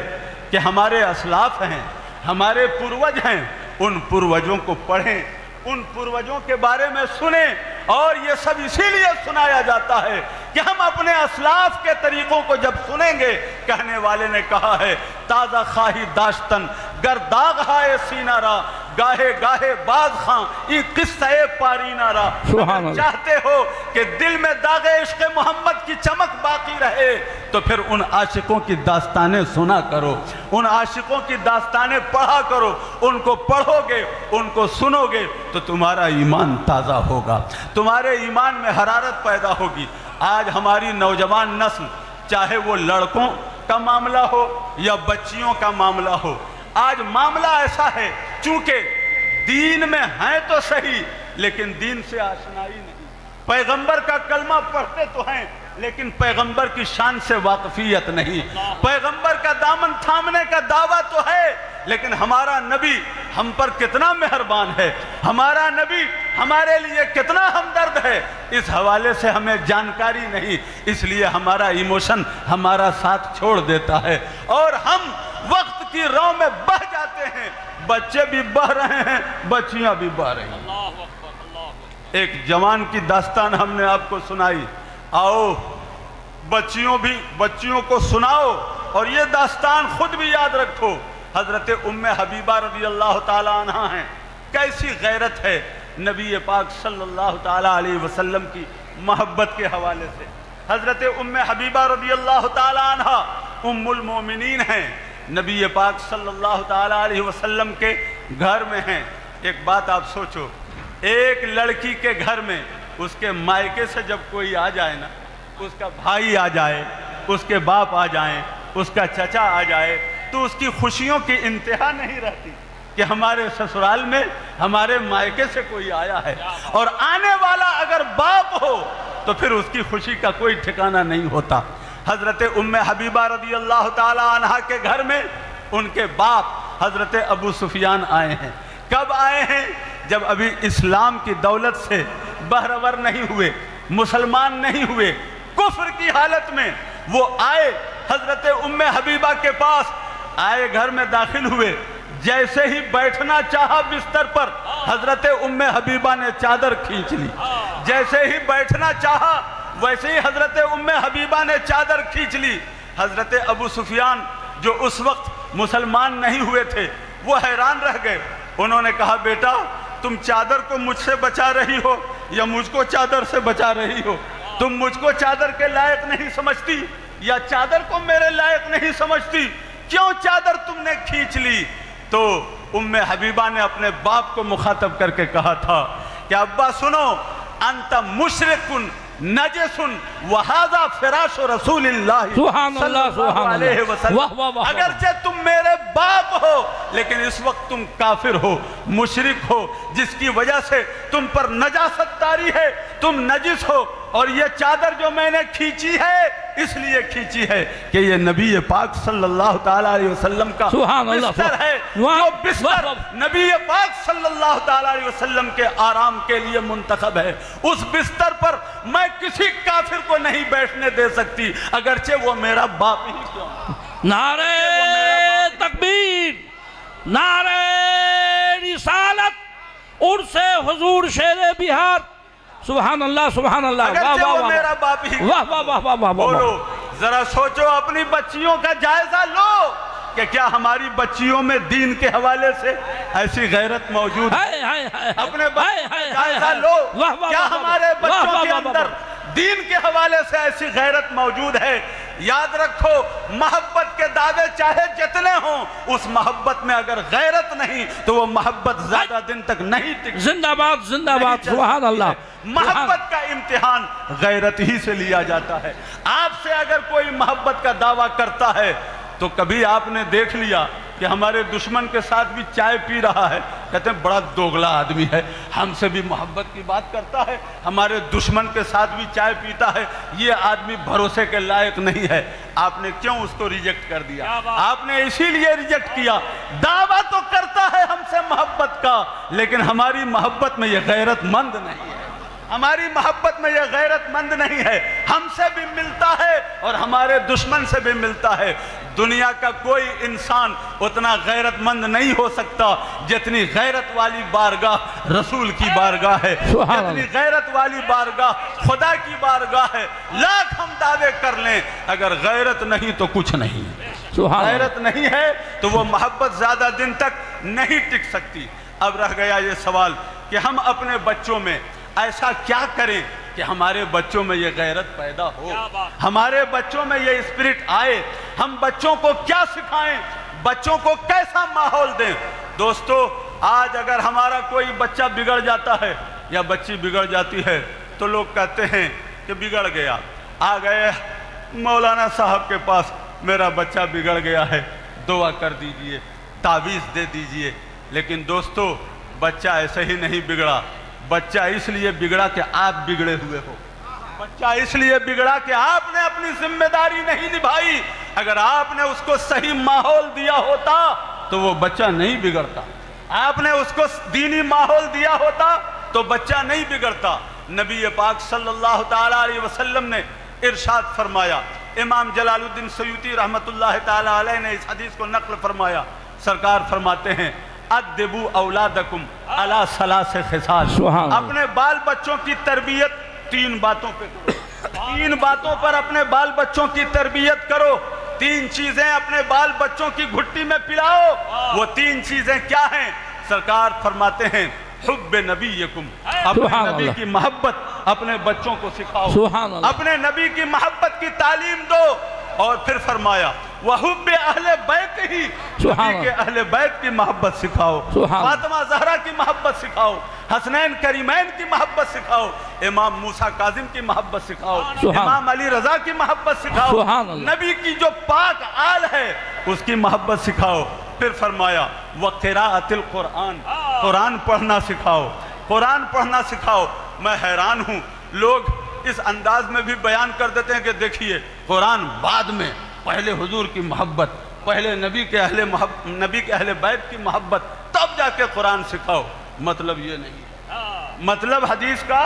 S3: کہ ہمارے اسلاف ہیں، ہمارے پروج ہیں، ان پروجوں کو پڑھیں، ان پروجوں کے بارے میں سنیں، اور یہ سب اسی لیے سنایا جاتا ہے کہ ہم اپنے اسلاف کے طریقوں کو جب سنیں گے، کہنے والے نے کہا ہے تازہ خواہی داشتن گر داغ ہائے سینہ را، گاہے گاہے باز خاں ای قصہ پارینہ را۔ اگر چاہتے ہو کہ دل میں داغ عشق محمد کی چمک باقی رہے تو پھر ان عاشقوں کی داستانیں سنا کرو، ان عاشقوں کی داستانیں پڑھا کرو، ان کو پڑھو گے، ان کو سنو گے تو تمہارا ایمان تازہ ہوگا، تمہارے ایمان میں حرارت پیدا ہوگی۔ آج ہماری نوجوان نسل، چاہے وہ لڑکوں کا معاملہ ہو یا بچیوں کا معاملہ ہو، آج معاملہ ایسا ہے چونکہ دین میں ہیں تو صحیح لیکن دین سے آشنائی نہیں، پیغمبر کا کلمہ پڑھتے تو ہیں لیکن پیغمبر کی شان سے واقفیت نہیں، پیغمبر کا دامن تھامنے کا دعویٰ تو ہے لیکن ہمارا نبی ہم پر کتنا مہربان ہے، ہمارا نبی ہمارے لیے کتنا ہمدرد ہے، اس حوالے سے ہمیں جانکاری نہیں، اس لیے ہمارا ایموشن ہمارا ساتھ چھوڑ دیتا ہے اور ہم وقت کی رو میں بہ جاتے ہیں، بچے بھی بہ رہے ہیں، بچیاں بھی بہ رہی ہیں۔ ایک جوان کی داستان ہم نے آپ کو سنائی، آؤ بچیوں کو سناؤ اور یہ داستان خود بھی یاد رکھو۔ حضرت ام حبیبہ رضی اللہ تعالیٰ عنہ ہیں، کیسی غیرت ہے نبی پاک صلی اللہ تعالیٰ علیہ وسلم کی محبت کے حوالے سے۔ حضرت ام حبیبہ رضی اللہ تعالیٰ عنہ ام المومنین ہیں، نبی پاک صلی اللہ تعالیٰ علیہ وسلم کے گھر میں ہیں۔ ایک بات آپ سوچو، ایک لڑکی کے گھر میں اس کے مائکے سے جب کوئی آ جائے نا، اس کا بھائی آ جائے، اس کے باپ آ جائیں، اس کا چچا آ جائے، تو اس کی خوشیوں کی انتہا نہیں رہتی کہ ہمارے سسرال میں ہمارے مائکے سے کوئی آیا ہے، اور آنے والا اگر باپ ہو تو پھر اس کی خوشی کا کوئی ٹھکانہ نہیں ہوتا۔ حضرت ام حبیبہ رضی اللہ تعالیٰ عنہ کے گھر میں ان کے باپ حضرت ابو سفیان آئے ہیں۔ کب آئے ہیں؟ جب ابھی اسلام کی دولت سے بہرور نہیں ہوئے، مسلمان نہیں ہوئے، کفر کی حالت میں وہ آئے، حضرت ام حبیبہ کے پاس آئے، گھر میں داخل ہوئے، جیسے ہی بیٹھنا چاہا بستر پر، حضرت ام حبیبہ نے چادر کھینچ لی، جیسے ہی بیٹھنا چاہا ویسے ہی حضرت ام حبیبہ نے چادر کھینچ لی۔ حضرت ابو سفیان جو اس وقت مسلمان نہیں ہوئے تھے وہ حیران رہ گئے، انہوں نے کہا بیٹا تم چادر کو مجھ سے بچا رہی ہو یا مجھ کو چادر سے بچا رہی ہو؟ تم مجھ کو چادر کے لائق نہیں سمجھتی یا چادر کو میرے لائق نہیں سمجھتی؟ کیوں چادر تم نے کھینچ لی؟ تو ام حبیبہ نے اپنے باپ کو مخاطب کر کے کہا تھا کہ ابا سنو، انت مشرکن نجسن وہذا فراش رسول اللہ صلی اللہ علیہ وسلم، اگرچہ تم میرے باپ ہو لیکن اس وقت تم کافر ہو، مشرک ہو، جس کی وجہ سے تم پر نجاست طاری ہے، تم نجس ہو، اور یہ چادر جو میں نے کھینچی ہے اس لیے کھینچی ہے کہ یہ نبی پاک صلی اللہ تعالیٰ علیہ وسلم کا بستر ہے، جو بستر نبی پاک صلی اللہ تعالیٰ علیہ وسلم کے آرام کے لیے منتخب ہے، اس بستر پر میں کسی کافر کو نہیں بیٹھنے دے سکتی اگرچہ وہ میرا باپ ہی کیوں۔
S2: نعرہ تکبیر، نعرہ رسالت، عرس حضور شیر بہار سبحان اللہ سبحان اللہ واہ
S3: اگرچہ
S2: واہ
S3: وہ میرا باپ ہی
S2: واہ واہ واہ واہ واہ
S3: بولو
S2: واہ
S3: ذرا سوچو اپنی بچیوں کا جائزہ لو کہ کیا ہماری بچیوں میں دین کے حوالے سے ایسی غیرت موجود ہے اپنے بچوں کا جائزہ لو کیا ہمارے بچوں کے اندر دین کے حوالے سے ایسی غیرت موجود ہے یاد رکھو محبت کے دعوے چاہے جتنے ہوں اس محبت میں اگر غیرت نہیں تو وہ محبت زیادہ دن تک نہیں ٹک
S2: زندہ باد زندہ باد سبحان اللہ
S3: محبت کا امتحان غیرت ہی سے لیا جاتا ہے آپ سے اگر کوئی محبت کا دعویٰ کرتا ہے تو کبھی آپ نے دیکھ لیا کہ ہمارے دشمن کے ساتھ بھی چائے پی رہا ہے کہتے ہیں بڑا دوگلا آدمی ہے ہم سے بھی محبت کی بات کرتا ہے ہمارے دشمن کے ساتھ بھی چائے پیتا ہے یہ آدمی بھروسے کے لائق نہیں ہے آپ نے کیوں اس کو ریجیکٹ کر دیا آپ نے اسی لیے ریجیکٹ کیا دعویٰ تو کرتا ہے ہم سے محبت کا لیکن ہماری محبت میں یہ غیرت مند نہیں ہے ہماری محبت میں یہ غیرت مند نہیں ہے ہم سے بھی ملتا ہے اور ہمارے دشمن سے بھی ملتا ہے دنیا کا کوئی انسان اتنا غیرت مند نہیں ہو سکتا جتنی غیرت والی بارگاہ رسول کی بارگاہ ہے جتنی غیرت والی بارگاہ خدا کی بارگاہ ہے لاکھ ہم دعوے کر لیں اگر غیرت نہیں تو کچھ نہیں غیرت نہیں ہے تو وہ محبت زیادہ دن تک نہیں ٹک سکتی اب رہ گیا یہ سوال کہ ہم اپنے بچوں میں ایسا کیا کریں کہ ہمارے بچوں میں یہ غیرت پیدا ہو ہمارے بچوں میں یہ اسپرٹ آئے ہم بچوں کو کیا سکھائیں بچوں کو کیسا ماحول دیں دوستو آج اگر ہمارا کوئی بچہ بگڑ جاتا ہے یا بچی بگڑ جاتی ہے تو لوگ کہتے ہیں کہ بگڑ گیا آ گئے مولانا صاحب کے پاس میرا بچہ بگڑ گیا ہے دعا کر دیجئے تعویذ دے دیجئے لیکن دوستو بچہ ایسے ہی نہیں بگڑا بچہ اس لیے بگڑا کہ آپ بگڑے ہوئے ہو بچہ اس لیے بگڑا کہ آپ نے اپنی ذمہ داری نہیں نبھائی اگر آپ نے اس کو صحیح ماحول دیا ہوتا تو وہ بچہ نہیں بگڑتا آپ نے اس کو دینی ماحول دیا ہوتا تو بچہ نہیں بگڑتا نبی پاک صلی اللہ تعالی علیہ وسلم نے ارشاد فرمایا امام جلال الدین سیوطی رحمت اللہ تعالی علیہ نے اس حدیث کو نقل فرمایا سرکار فرماتے ہیں ادبو اولادکم علی ثلاث خصال اپنے بال بچوں کی تربیت تین باتوں پہ کرو تین باتوں پر اپنے بال بچوں کی تربیت کرو تین چیزیں اپنے بال بچوں کی گھٹی میں پلاؤ وہ تین چیزیں کیا ہیں سرکار فرماتے ہیں حب نبیکم اپنے نبی کی محبت اپنے بچوں کو سکھاؤ اپنے نبی کی محبت کی تعلیم دو اور پھر فرمایا وحب اہل بیت ہی نبی کے اہل بیت کی محبت سکھاؤ فاطمہ زہرا کی محبت سکھاؤ حسنین کریمین کی محبت سکھاؤ امام موسیٰ کاظم کی محبت سکھاؤ امام علی رضا کی محبت سکھاؤ نبی کی جو پاک آل ہے اس کی محبت سکھاؤ پھر فرمایا وقراءۃ القرآن قرآن پڑھنا سکھاؤ قرآن پڑھنا سکھاؤ میں حیران ہوں لوگ اس انداز میں بھی بیان کر دیتے ہیں کہ دیکھیے قرآن بعد میں پہلے حضور کی محبت پہلے نبی کے اہل بیت کی محبت تب جا کے قرآن سکھاؤ مطلب یہ نہیں مطلب حدیث کا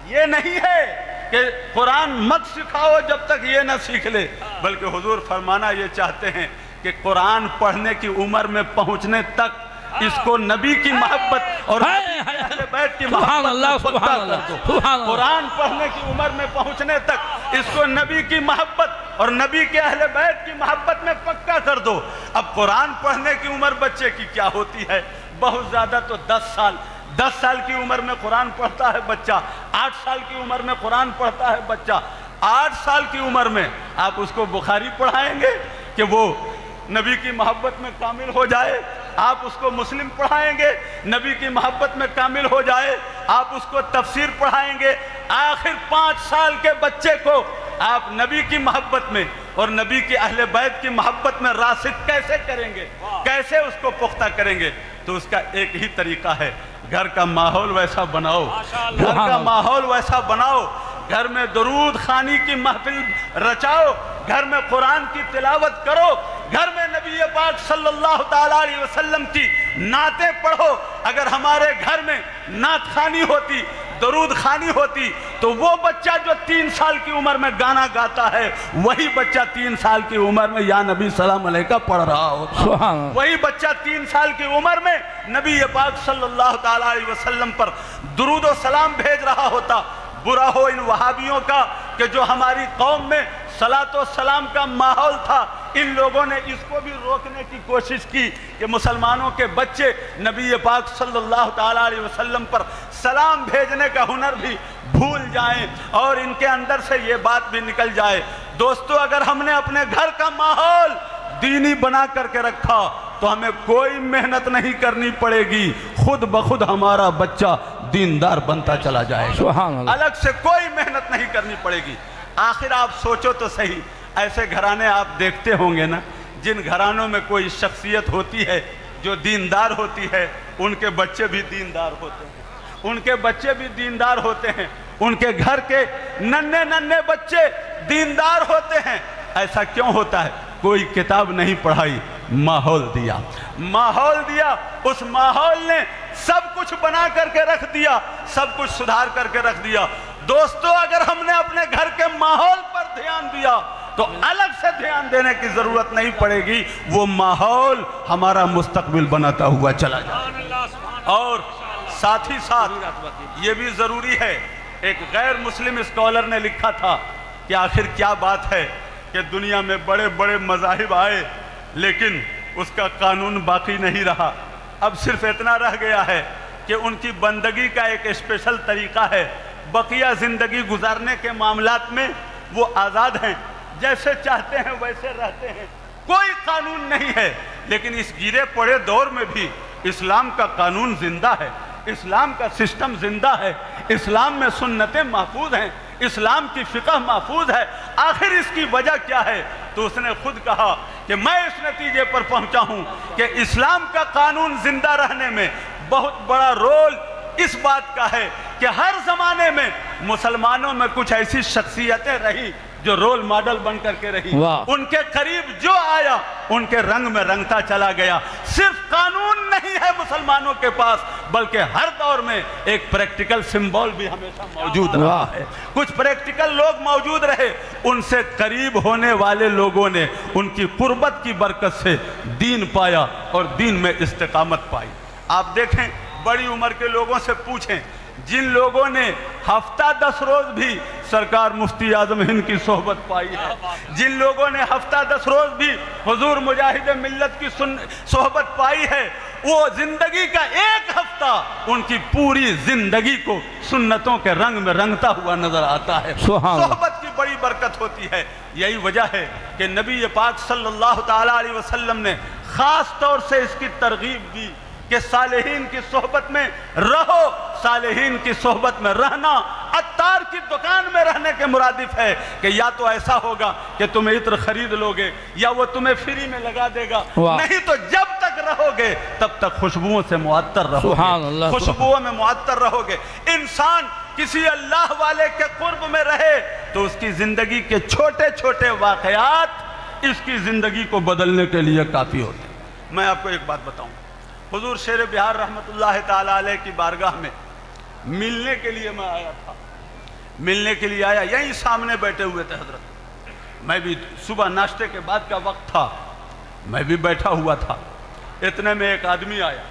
S3: یہ نہیں ہے کہ قرآن مت سکھاؤ جب تک یہ نہ سیکھ لے بلکہ حضور فرمانا یہ چاہتے ہیں کہ قرآن پڑھنے کی عمر میں پہنچنے تک اس کو نبی کی محبت اور اہل بیت کی محبت قرآن پڑھنے کی عمر میں پہنچنے تک اس کو نبی کی محبت اور نبی کے اہل بیت کی محبت میں پکا کر دو اب قرآن پڑھنے کی عمر بچے کی کیا ہوتی ہے بہت زیادہ تو 10 سال کی عمر میں قرآن پڑھتا ہے بچہ 8 سال کی عمر میں قرآن پڑھتا ہے بچہ 8 سال کی عمر میں آپ اس کو بخاری پڑھائیں گے کہ وہ نبی کی محبت میں کامل ہو جائے آپ اس کو مسلم پڑھائیں گے نبی کی محبت میں کامل ہو جائے آپ اس کو تفسیر پڑھائیں گے آخر 5 سال کے بچے کو آپ نبی کی محبت میں اور نبی کی اہل بیت کی محبت میں راسخ کیسے کریں گے کیسے اس کو پختہ کریں گے تو اس کا ایک ہی طریقہ ہے گھر کا ماحول ویسا بناؤ گھر کا ماحول ویسا بناؤ گھر میں درود خوانی کی محفل رچاؤ گھر میں قرآن کی تلاوت کرو گھر میں نبی پاک صلی اللہ تعالی علیہ وسلم کی نعتیں پڑھو اگر ہمارے گھر میں نعت خوانی ہوتی درود خانی ہوتی تو وہ بچہ جو 3 سال کی عمر میں گانا گاتا ہے وہی بچہ 3 سال کی عمر میں یا نبی سلام علیکہ پڑھ رہا ہوتا،
S2: سبحان اللہ۔
S3: وہی بچہ 3 سال کی عمر میں نبی پاک صلی اللہ تعالیٰ علیہ وسلم پر درود و سلام بھیج رہا ہوتا۔ برا ہو ان وہابیوں کا کہ جو ہماری قوم میں صلاۃ و سلام کا ماحول تھا، ان لوگوں نے اس کو بھی روکنے کی کوشش کی کہ مسلمانوں کے بچے نبی پاک صلی اللہ تعالیٰ علیہ وسلم پر سلام بھیجنے کا ہنر بھی بھول جائیں اور ان کے اندر سے یہ بات بھی نکل جائے۔ دوستو، اگر ہم نے اپنے گھر کا ماحول دینی بنا کر کے رکھا تو ہمیں کوئی محنت نہیں کرنی پڑے گی، خود بخود ہمارا بچہ دیندار بنتا چلا جائے گا،
S2: سبحان اللہ۔
S3: الگ سے کوئی محنت نہیں کرنی پڑے گی۔ آخر آپ سوچو تو صحیح، ایسے گھرانے آپ دیکھتے ہوں گے نا جن گھرانوں میں کوئی شخصیت ہوتی ہے جو دیندار ہوتی ہے، ان کے بچے بھی دیندار ہوتے ہیں، ان کے بچے بھی دیندار ہوتے ہیں، ان کے گھر کے ننھے ننھے بچے دیندار ہوتے ہیں۔ ایسا کیوں ہوتا ہے؟ کوئی کتاب نہیں پڑھائی، ماحول دیا، ماحول دیا، اس ماحول نے سب کچھ بنا کر کے رکھ دیا، سب کچھ سدھار کر کے رکھ دیا۔ دوستو، اگر ہم نے اپنے گھر کے ماحول پر دھیان دیا تو الگ سے دھیان دینے کی ضرورت نہیں پڑے گی، وہ ماحول ہمارا مستقبل بناتا ہوا چلا جائے۔ اور ساتھ ہی ساتھ یہ بھی ضروری ہے، ایک غیر مسلم اسکالر نے لکھا تھا کہ آخر کیا بات ہے کہ دنیا میں بڑے بڑے مذاہب آئے لیکن اس کا قانون باقی نہیں رہا، اب صرف اتنا رہ گیا ہے کہ ان کی بندگی کا ایک اسپیشل طریقہ ہے، بقیہ زندگی گزارنے کے معاملات میں وہ آزاد ہیں، جیسے چاہتے ہیں ویسے رہتے ہیں، کوئی قانون نہیں ہے۔ لیکن اس گرے پڑے دور میں بھی اسلام کا قانون زندہ ہے، اسلام کا سسٹم زندہ ہے، اسلام میں سنتیں محفوظ ہیں، اسلام کی فقہ محفوظ ہے۔ آخر اس کی وجہ کیا ہے؟ تو اس نے خود کہا کہ میں اس نتیجے پر پہنچا ہوں کہ اسلام کا قانون زندہ رہنے میں بہت بڑا رول اس بات کا ہے کہ ہر زمانے میں مسلمانوں میں کچھ ایسی شخصیتیں رہی جو رول ماڈل بن کر کے رہی، ان کے قریب جو آیا ان کے رنگ میں رنگتا چلا گیا۔ صرف قانون نہیں ہے مسلمانوں کے پاس، بلکہ ہر دور میں ایک پریکٹیکل سمبول بھی ہمیشہ موجود رہا ہے، کچھ پریکٹیکل لوگ موجود رہے، ان سے قریب ہونے والے لوگوں نے ان کی قربت کی برکت سے دین پایا اور دین میں استقامت پائی۔ آپ دیکھیں، بڑی عمر کے لوگوں سے پوچھیں، جن لوگوں نے ہفتہ 10 روز بھی سرکار مفتی اعظم ہند کی صحبت پائی ہے، جن لوگوں نے ہفتہ 10 روز بھی حضور مجاہد ملت کی صحبت پائی ہے، وہ زندگی کا ایک ہفتہ ان کی پوری زندگی کو سنتوں کے رنگ میں رنگتا ہوا نظر آتا ہے۔ صحبت کی بڑی برکت ہوتی ہے۔ یہی وجہ ہے کہ نبی پاک صلی اللہ تعالیٰ علیہ وسلم نے خاص طور سے اس کی ترغیب دی کہ صالحین کی صحبت میں رہو۔ صالحین کی صحبت میں رہنا عطار کی دکان میں رہنے کے مرادف ہے کہ یا تو ایسا ہوگا کہ تم عطر خرید لوگے یا وہ تمہیں فری میں لگا دے گا، نہیں تو جب تک رہو گے تب تک خوشبوؤں سے معطر رہو گے، خوشبوؤں میں معطر رہو گے۔ انسان کسی اللہ والے کے قرب میں رہے تو اس کی زندگی کے چھوٹے چھوٹے واقعات اس کی زندگی کو بدلنے کے لیے کافی ہوتے ہیں۔ میں آپ کو ایک بات بتاؤں، حضور شیر بہار رحمت اللہ تعالیٰ علیہ کی بارگاہ میں ملنے کے لیے میں آیا تھا، ملنے کے لیے آیا، یہیں سامنے بیٹھے ہوئے تھے حضرت، میں بھی صبح ناشتے کے بعد کا وقت تھا، میں بھی بیٹھا ہوا تھا، اتنے میں ایک آدمی آیا،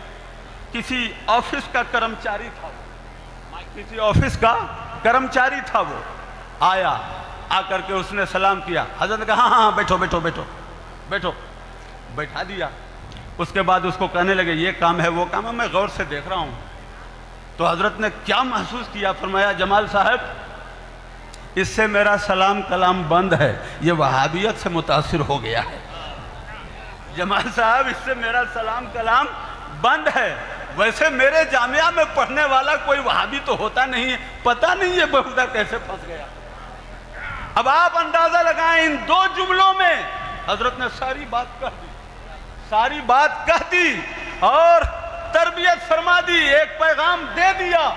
S3: کسی آفس کا کرمچاری تھا، کسی آفس کا کرمچاری تھا، وہ آیا، آ کر کے اس نے سلام کیا، حضرت نے کہا ہاں بیٹھو بیٹھو بیٹھو بیٹھو، بیٹھا دیا۔ اس کے بعد اس کو کہنے لگے یہ کام ہے وہ کام ہے، میں غور سے دیکھ رہا ہوں۔ تو حضرت نے کیا محسوس کیا؟ فرمایا جمال صاحب اس سے میرا سلام کلام بند ہے، یہ وہابیت سے متاثر ہو گیا ہے۔ جمال صاحب اس سے میرا سلام کلام بند ہے، ویسے میرے جامعہ میں پڑھنے والا کوئی وہابی تو ہوتا نہیں ہے، پتہ نہیں یہ بہودہ کیسے پھنس گیا۔ اب آپ اندازہ لگائیں ان 2 جملوں میں حضرت نے ساری بات کہہ دی، ساری بات کہہ دی اور تربیت فرما دی، ایک پیغام دے دیا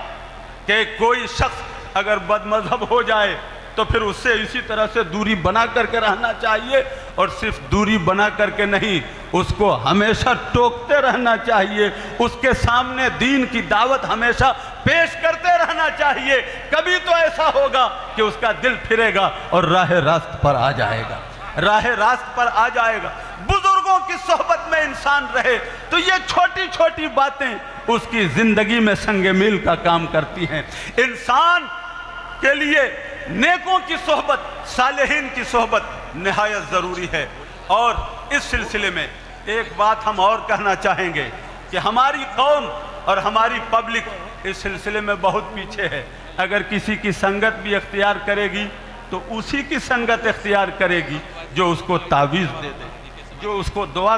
S3: کہ کوئی شخص اگر بد مذہب ہو جائے تو پھر اس سے اسی طرح سے دوری بنا کر کے رہنا چاہیے، اور صرف دوری بنا کر کے نہیں، اس کو ہمیشہ ٹوکتے رہنا چاہیے، اس کے سامنے دین کی دعوت ہمیشہ پیش کرتے رہنا چاہیے. کبھی تو ایسا ہوگا کہ اس کا دل پھرے گا اور راہ راست پر آ جائے گا, راہ راست پر آ جائے گا. بزرگوں کی صحبت میں انسان رہے تو یہ چھوٹی چھوٹی باتیں اس کی زندگی میں سنگ میل کا کام کرتی ہیں. انسان کے لیے نیکوں کی صحبت, صالحین کی صحبت نہایت ضروری ہے. اور اس سلسلے میں ایک بات ہم اور کہنا چاہیں گے کہ ہماری قوم اور ہماری پبلک اس سلسلے میں بہت پیچھے ہے. اگر کسی کی سنگت بھی اختیار کرے گی تو اسی کی سنگت اختیار کرے گی جو اس کو تعویذ دے دے, جو اس کو دعا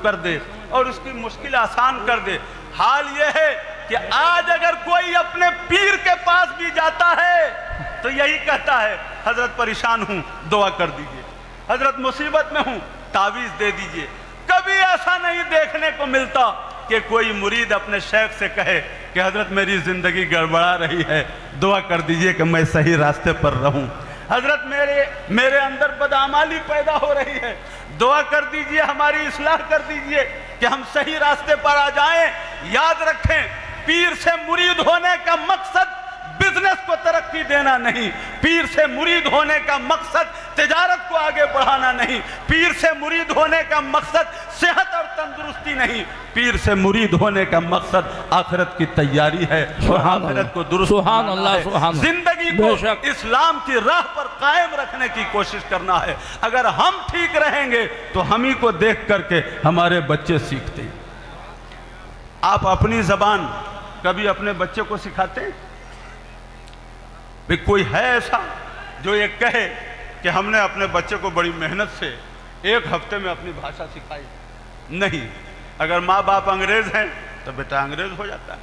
S3: کر دے اور اس کی مشکل آسان کر دے. حال یہ ہے کہ آج اگر کوئی اپنے پیر کے پاس بھی جاتا ہے تو یہی کہتا ہے حضرت پریشان ہوں دعا کر دیجئے, حضرت مصیبت میں ہوں تعویذ دے دیجئے. کبھی ایسا نہیں دیکھنے کو ملتا کہ کوئی مرید اپنے شیخ سے کہے کہ حضرت میری زندگی گڑبڑا رہی ہے, دعا کر دیجئے کہ میں صحیح راستے پر رہوں. حضرت میرے اندر بدعمالی پیدا ہو رہی ہے, دعا کر دیجئے ہماری اصلاح کر دیجئے کہ ہم صحیح راستے پر آ جائیں. یاد رکھیں, پیر سے مرید ہونے کا مقصد بزنس کو ترقی دینا نہیں, پیر سے مرید ہونے کا مقصد تجارت کو آگے بڑھانا نہیں, پیر سے مرید ہونے کا مقصد صحت اور تندرستی نہیں, پیر سے مرید ہونے کا مقصد آخرت کی تیاری ہے اور آخرت کو درست بنانا ہے. زندگی کو اسلام کی راہ پر قائم رکھنے کی کوشش کرنا ہے. اگر ہم ٹھیک رہیں گے تو ہم ہی کو دیکھ کر کے ہمارے بچے سیکھتے ہیں. آپ اپنی زبان کبھی اپنے بچے کو سکھاتے ہیں؟ کوئی ہے ایسا جو یہ کہے کہ ہم نے اپنے بچے کو بڑی محنت سے ایک ہفتے میں اپنی بھاشا سکھائی؟ نہیں. اگر ماں باپ انگریز ہیں تو بیٹا انگریز ہو جاتا ہے,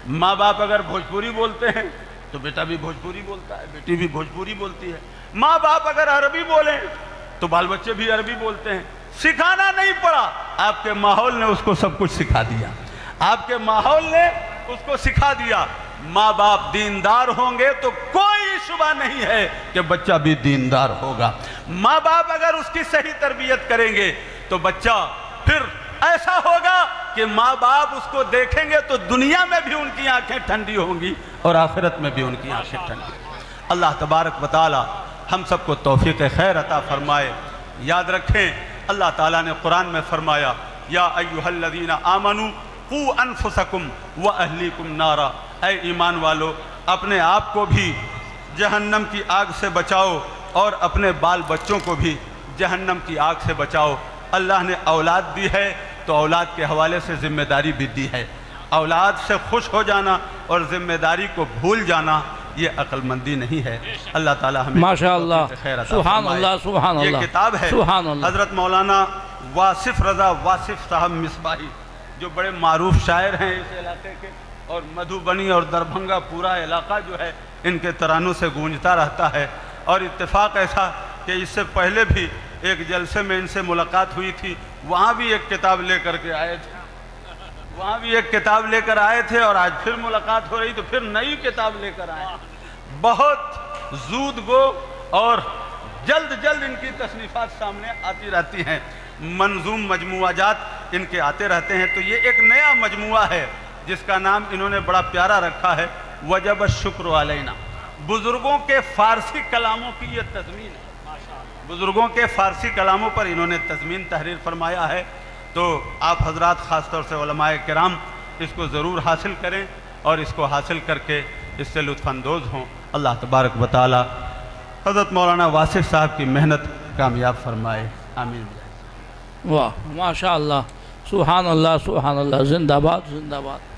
S3: ماں باپ اگر بھوجپوری بولتے ہیں تو بیٹا بھی بھوجپوری بولتا ہے, بیٹی بھی بھوجپوری بولتی ہے. ماں باپ اگر عربی بولیں تو بال بچے بھی عربی بولتے ہیں. سکھانا نہیں پڑا, آپ کے ماحول نے اس کو سب کچھ سکھا دیا, آپ کے ماحول نے اس کو سکھا دیا. ماں باپ دیندار ہوں گے تو کوئی شبہ نہیں ہے کہ بچہ بھی دیندار ہوگا. ماں باپ اگر اس کی صحیح تربیت کریں گے تو بچہ پھر ایسا ہوگا کہ ماں باپ اس کو دیکھیں گے تو دنیا میں بھی ان کی آنکھیں ٹھنڈی ہوں گی اور آخرت میں بھی ان کی آنکھیں ٹھنڈی. اللہ تبارک و تعالی ہم سب کو توفیق خیر عطا فرمائے. یاد رکھیں, اللہ تعالیٰ نے قرآن میں فرمایا یا ایھا الذین آمنوا قوا انفسکم واہلیکم نارا, اے ایمان والو اپنے آپ کو بھی جہنم کی آگ سے بچاؤ اور اپنے بال بچوں کو بھی جہنم کی آگ سے بچاؤ. اللہ نے اولاد دی ہے تو اولاد کے حوالے سے ذمہ داری بھی دی ہے. اولاد سے خوش ہو جانا اور ذمہ داری کو بھول جانا یہ عقل مندی نہیں ہے. اللہ تعالی ہمیں
S2: ماشاءاللہ, سبحان اللہ, سبحان اللہ.
S3: یہ کتاب ہے
S2: سبحان اللہ.
S3: حضرت مولانا واصف رضا واصف صاحب مصباحی جو بڑے معروف شاعر ہیں اس علاقے کے, اور مدھوبنی اور دربھنگا پورا علاقہ جو ہے ان کے ترانوں سے گونجتا رہتا ہے. اور اتفاق ایسا کہ اس سے پہلے بھی ایک جلسے میں ان سے ملاقات ہوئی تھی, وہاں بھی ایک کتاب لے کر کے آئے تھے, وہاں بھی ایک کتاب لے کر آئے تھے, اور آج پھر ملاقات ہو رہی تو پھر نئی کتاب لے کر آئے. بہت زود گو اور جلد جلد ان کی تصنیفات سامنے آتی رہتی ہیں, منظوم مجموعات ان کے آتے رہتے ہیں. تو یہ ایک نیا مجموعہ ہے جس کا نام انہوں نے بڑا پیارا رکھا ہے وجب الشکر علینا. بزرگوں کے فارسی کلاموں کی یہ تضمین ہے, بزرگوں کے فارسی کلاموں پر انہوں نے تضمین تحریر فرمایا ہے. تو آپ حضرات خاص طور سے علماء کرام اس کو ضرور حاصل کریں اور اس کو حاصل کر کے اس سے لطف اندوز ہوں. اللہ تبارک و تعالی حضرت مولانا واصف صاحب کی محنت کامیاب فرمائے. آمین.
S2: واہ, ماشاء اللہ, سبحان اللہ, سبحان اللہ. زندہ باد, زندہ باد.